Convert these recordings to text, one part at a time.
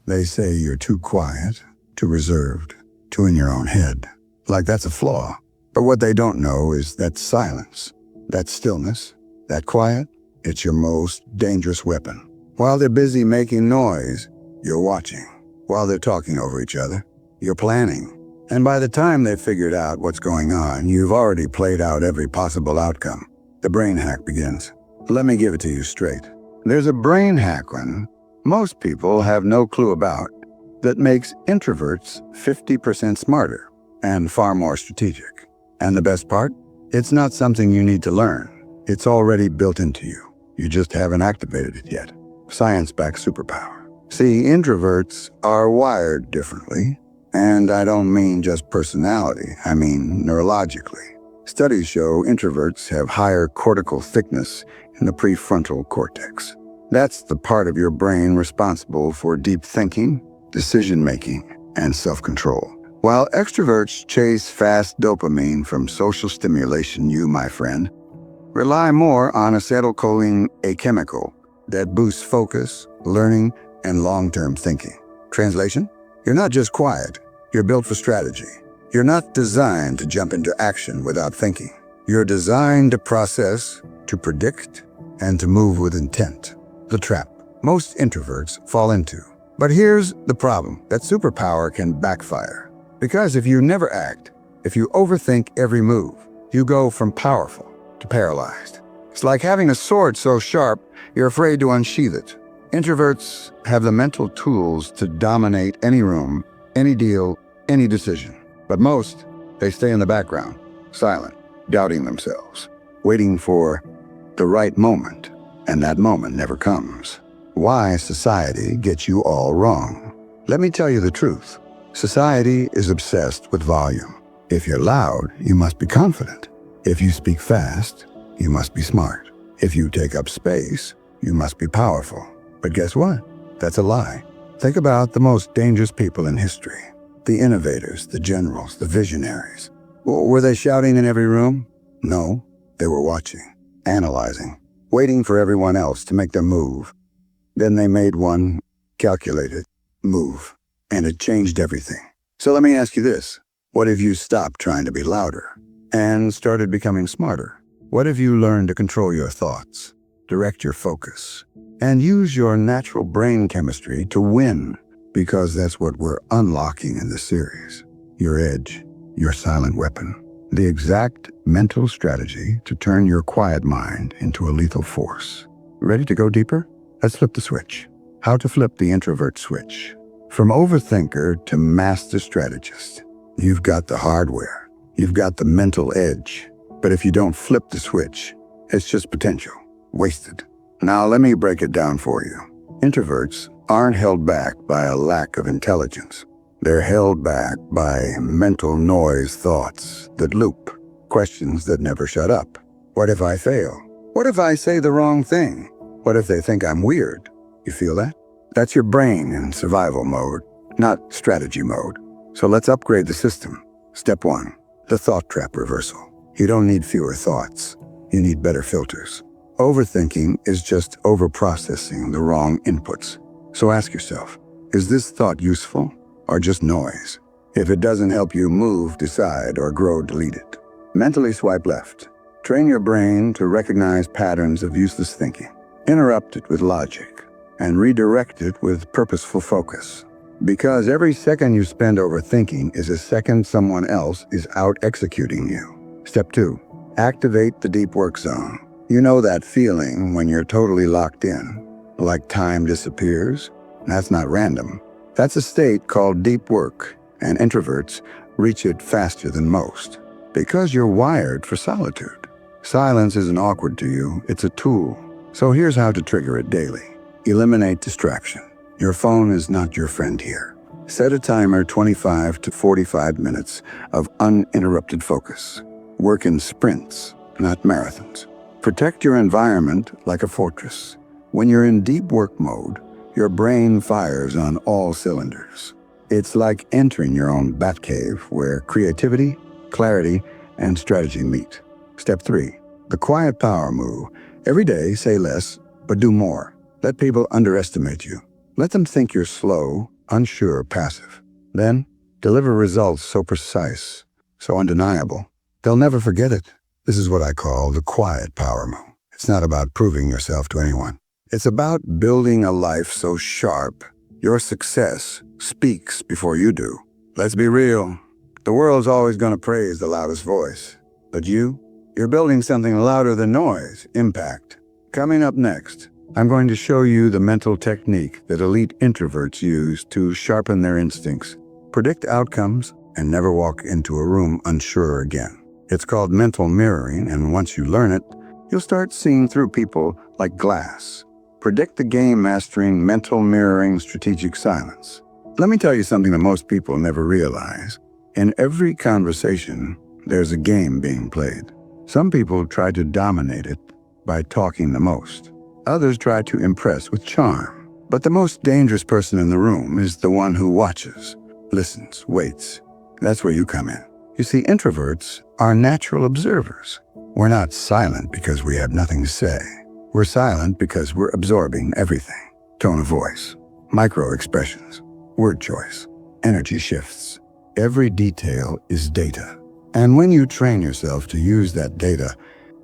They say you're too quiet, too reserved, too in your own head. Like that's a flaw. But what they don't know is that silence, that stillness, that quiet, it's your most dangerous weapon. While they're busy making noise, you're watching. While they're talking over each other, you're planning. And by the time they've figured out what's going on, you've already played out every possible outcome. The brain hack begins. Let me give it to you straight. There's a brain hack one most people have no clue about that makes introverts 50% smarter and far more strategic. And the best part? It's not something you need to learn. It's already built into you. You just haven't activated it yet. Science-backed superpower. See, introverts are wired differently. And I don't mean just personality, I mean neurologically. Studies show introverts have higher cortical thickness in the prefrontal cortex. That's the part of your brain responsible for deep thinking, decision-making, and self-control. While extroverts chase fast dopamine from social stimulation, you, my friend, rely more on acetylcholine, a chemical that boosts focus, learning, and long-term thinking. Translation? You're not just quiet, you're built for strategy. You're not designed to jump into action without thinking. You're designed to process, to predict, and to move with intent. The trap most introverts fall into. But here's the problem, that superpower can backfire. Because if you never act, if you overthink every move, you go from powerful to paralyzed. It's like having a sword so sharp, you're afraid to unsheath it. Introverts have the mental tools to dominate any room, any deal, any decision. But most, they stay in the background, silent, doubting themselves, waiting for the right moment, and that moment never comes. Why society gets you all wrong. Let me tell you the truth. Society is obsessed with volume. If you're loud, you must be confident. If you speak fast, you must be smart. If you take up space, you must be powerful. But guess what? That's a lie. Think about the most dangerous people in history. The innovators, the generals, the visionaries. Were they shouting in every room? No, they were watching, analyzing, waiting for everyone else to make their move. Then they made one calculated move, and it changed everything. So let me ask you this. What if you stopped trying to be louder and started becoming smarter? What if you learned to control your thoughts, direct your focus, and use your natural brain chemistry to win? Because that's what we're unlocking in this series. Your edge, your silent weapon, the exact mental strategy to turn your quiet mind into a lethal force. Ready to go deeper? Let's flip the switch. How to flip the introvert switch. From overthinker to master strategist. You've got the hardware. You've got the mental edge. But if you don't flip the switch, it's just potential, wasted. Now let me break it down for you. Introverts aren't held back by a lack of intelligence. They're held back by mental noise thoughts that loop, questions that never shut up. What if I fail? What if I say the wrong thing? What if they think I'm weird? You feel that? That's your brain in survival mode, not strategy mode. So let's upgrade the system. Step 1, the thought trap reversal. You don't need fewer thoughts. You need better filters. Overthinking is just overprocessing the wrong inputs. So ask yourself, is this thought useful or just noise? If it doesn't help you move, decide, or grow, delete it. Mentally swipe left. Train your brain to recognize patterns of useless thinking. Interrupt it with logic and redirect it with purposeful focus. Because every second you spend overthinking is a second someone else is out executing you. Step 2, activate the deep work zone. You know that feeling when you're totally locked in, like time disappears? That's not random. That's a state called deep work, and introverts reach it faster than most. Because you're wired for solitude. Silence isn't awkward to you, it's a tool. So here's how to trigger it daily. Eliminate distraction. Your phone is not your friend here. Set a timer 25 to 45 minutes of uninterrupted focus. Work in sprints, not marathons. Protect your environment like a fortress. When you're in deep work mode, your brain fires on all cylinders. It's like entering your own Batcave where creativity, clarity, and strategy meet. Step 3, the quiet power move. Every day, say less, but do more. Let people underestimate you. Let them think you're slow, unsure, passive. Then, deliver results so precise, so undeniable, they'll never forget it. This is what I call the quiet power move. It's not about proving yourself to anyone. It's about building a life so sharp, your success speaks before you do. Let's be real. The world's always going to praise the loudest voice. But you're building something louder than noise, impact. Coming up next, I'm going to show you the mental technique that elite introverts use to sharpen their instincts, predict outcomes, and never walk into a room unsure again. It's called mental mirroring, and once you learn it, you'll start seeing through people like glass. Predict the game mastering mental mirroring strategic silence. Let me tell you something that most people never realize. In every conversation, there's a game being played. Some people try to dominate it by talking the most. Others try to impress with charm. But the most dangerous person in the room is the one who watches, listens, waits. That's where you come in. You see, introverts are natural observers. We're not silent because we have nothing to say. We're silent because we're absorbing everything. Tone of voice, micro expressions, word choice, energy shifts. Every detail is data. And when you train yourself to use that data,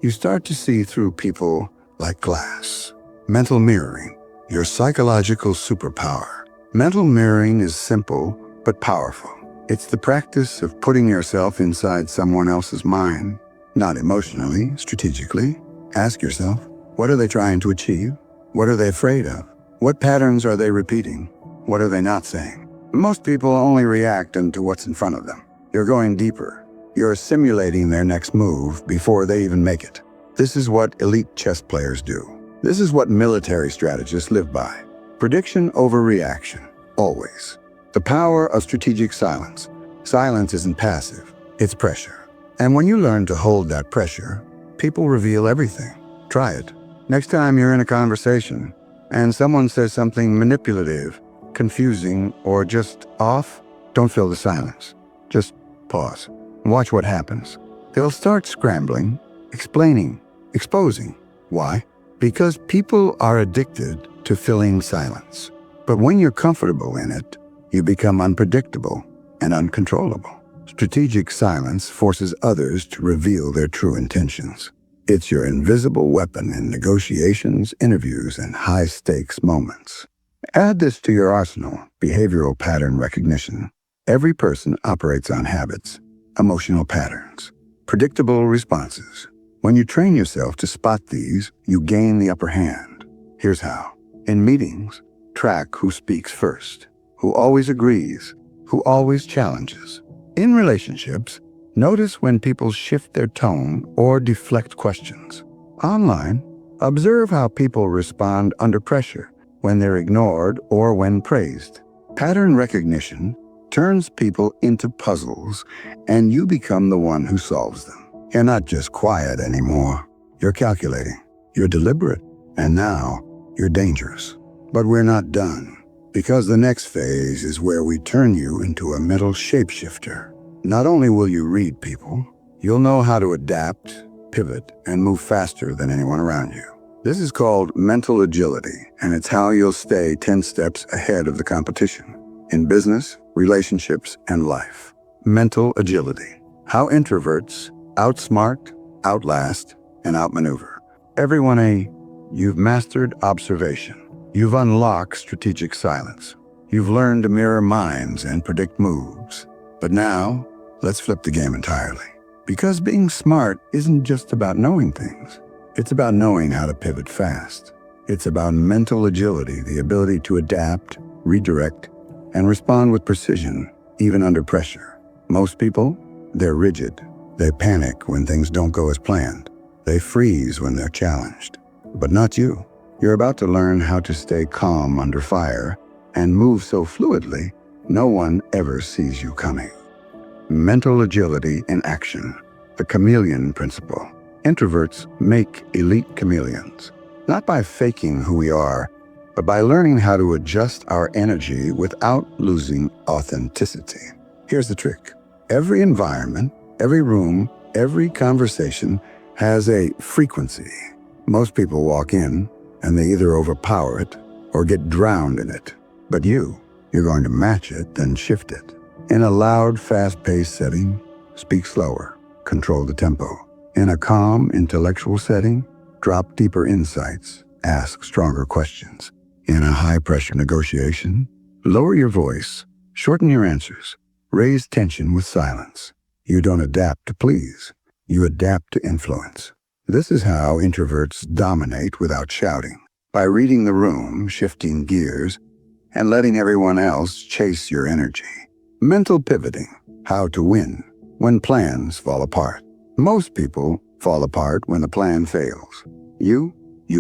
you start to see through people like glass. Mental mirroring, your psychological superpower. Mental mirroring is simple but powerful. It's the practice of putting yourself inside someone else's mind, not emotionally, strategically. Ask yourself, what are they trying to achieve? What are they afraid of? What patterns are they repeating? What are they not saying? Most people only react to what's in front of them. You're going deeper. You're simulating their next move before they even make it. This is what elite chess players do. This is what military strategists live by. Prediction over reaction, always. The power of strategic silence. Silence isn't passive, it's pressure. And when you learn to hold that pressure, people reveal everything. Try it. Next time you're in a conversation and someone says something manipulative, confusing, or just off, don't fill the silence. Just pause. Watch what happens. They'll start scrambling, explaining, exposing. Why? Because people are addicted to filling silence. But when you're comfortable in it, you become unpredictable and uncontrollable. Strategic silence forces others to reveal their true intentions. It's your invisible weapon in negotiations, interviews, and high-stakes moments. Add this to your arsenal, behavioral pattern recognition. Every person operates on habits, emotional patterns, predictable responses. When you train yourself to spot these, you gain the upper hand. Here's how. In meetings, track who speaks first, who always agrees, who always challenges. In relationships, notice when people shift their tone or deflect questions. Online, observe how people respond under pressure, when they're ignored or when praised. Pattern recognition turns people into puzzles, and you become the one who solves them. You're not just quiet anymore. You're calculating, you're deliberate, and now you're dangerous. But we're not done. Because the next phase is where we turn you into a mental shapeshifter. Not only will you read people, you'll know how to adapt, pivot, and move faster than anyone around you. This is called mental agility, and it's how you'll stay 10 steps ahead of the competition. In business, relationships, and life. Mental agility. How introverts outsmart, outlast, and outmaneuver. You've mastered observation. You've unlocked strategic silence. You've learned to mirror minds and predict moves. But now, let's flip the game entirely. Because being smart isn't just about knowing things. It's about knowing how to pivot fast. It's about mental agility, the ability to adapt, redirect, and respond with precision, even under pressure. Most people, they're rigid. They panic when things don't go as planned. They freeze when they're challenged. But not you. You're about to learn how to stay calm under fire and move so fluidly, no one ever sees you coming. Mental agility in action. The chameleon principle. Introverts make elite chameleons, not by faking who we are, but by learning how to adjust our energy without losing authenticity. Here's the trick. Every environment, every room, every conversation has a frequency. Most people walk in, and they either overpower it or get drowned in it. But you You're going to match it, then shift it. In a loud, fast-paced setting, speak slower, control the tempo. In a calm, intellectual setting, drop deeper insights, ask stronger questions. In a high-pressure negotiation, lower your voice, shorten your answers, raise tension with silence. You don't adapt to please, you adapt to influence. This is how introverts dominate without shouting, by reading the room, shifting gears, and letting everyone else chase your energy. Mental pivoting, how to win when plans fall apart. Most people fall apart when the plan fails. You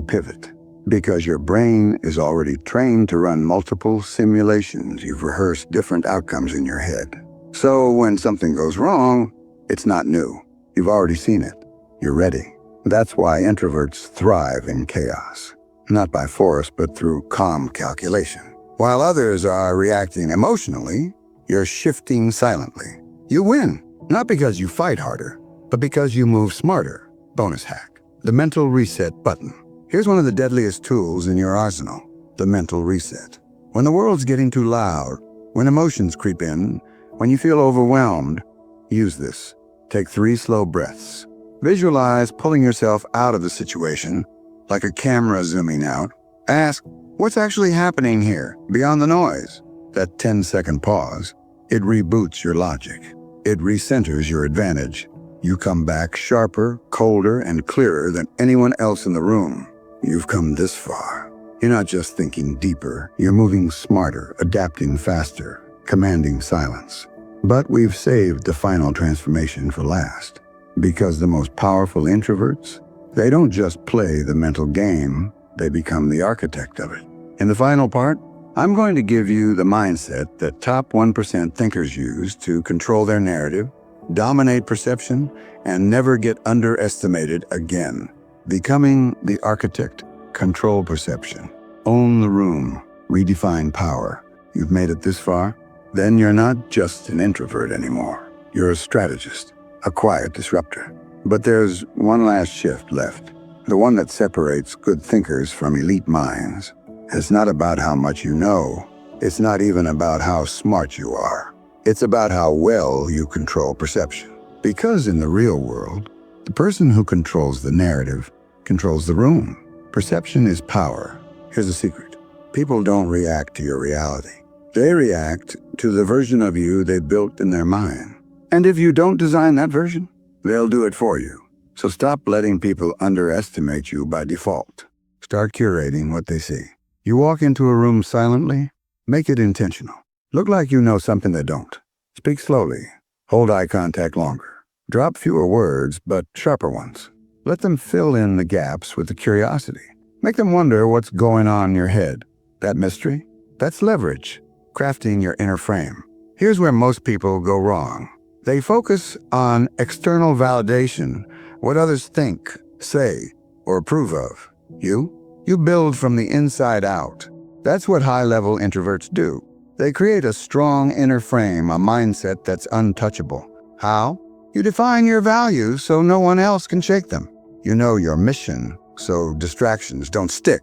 pivot, because your brain is already trained to run multiple simulations. You've rehearsed different outcomes in your head. So when something goes wrong, it's not new. You've already seen it. You're ready. That's why introverts thrive in chaos, not by force, but through calm calculation. While others are reacting emotionally, you're shifting silently. You win, not because you fight harder, but because you move smarter. Bonus hack: the mental reset button. Here's one of the deadliest tools in your arsenal: the mental reset. When the world's getting too loud, when emotions creep in, when you feel overwhelmed, use this. Take 3 slow breaths. Visualize pulling yourself out of the situation, like a camera zooming out. Ask, what's actually happening here, beyond the noise? That 10-second pause, it reboots your logic. It recenters your advantage. You come back sharper, colder, and clearer than anyone else in the room. You've come this far. You're not just thinking deeper, you're moving smarter, adapting faster, commanding silence. But we've saved the final transformation for last. Because the most powerful introverts, they don't just play the mental game, they become the architect of it. In the final part, I'm going to give you the mindset that top 1% thinkers use to control their narrative, dominate perception, and never get underestimated again. Becoming the architect, control perception, own the room, redefine power. You've made it this far? Then you're not just an introvert anymore. You're a strategist, a quiet disruptor. But there's one last shift left, the one that separates good thinkers from elite minds. It's not about how much you know. It's not even about how smart you are. It's about how well you control perception. Because in the real world, the person who controls the narrative controls the room. Perception is power. Here's a secret. People don't react to your reality. They react to the version of you they built in their mind. And if you don't design that version, they'll do it for you. So stop letting people underestimate you by default. Start curating what they see. You walk into a room silently, make it intentional. Look like you know something they don't. Speak slowly. Hold eye contact longer. Drop fewer words, but sharper ones. Let them fill in the gaps with the curiosity. Make them wonder what's going on in your head. That mystery? That's leverage, crafting your inner frame. Here's where most people go wrong. They focus on external validation, what others think, say, or approve of. You build from the inside out. That's what high-level introverts do. They create a strong inner frame, a mindset that's untouchable. How? You define your values so no one else can shake them. You know your mission, so distractions don't stick.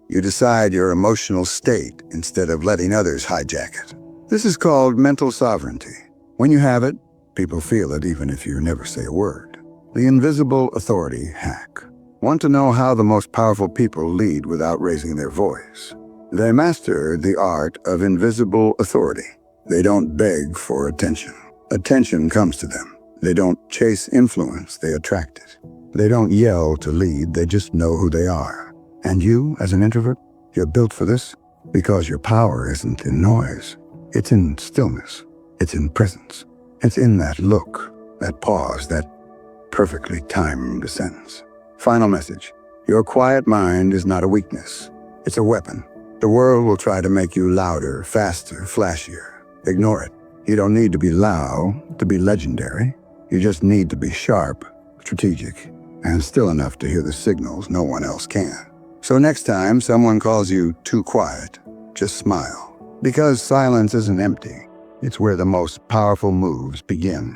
You decide your emotional state instead of letting others hijack it. This is called mental sovereignty. When you have it, people feel it even if you never say a word. The invisible authority hack. Want to know how the most powerful people lead without raising their voice? They master the art of invisible authority. They don't beg for attention. Attention comes to them. They don't chase influence, they attract it. They don't yell to lead, they just know who they are. And you, as an introvert, you're built for this because your power isn't in noise. It's in stillness. It's in presence. It's in that look, that pause, that perfectly timed sentence. Final message. Your quiet mind is not a weakness. It's a weapon. The world will try to make you louder, faster, flashier. Ignore it. You don't need to be loud to be legendary. You just need to be sharp, strategic, and still enough to hear the signals no one else can. So next time someone calls you too quiet, just smile. Because silence isn't empty. It's where the most powerful moves begin.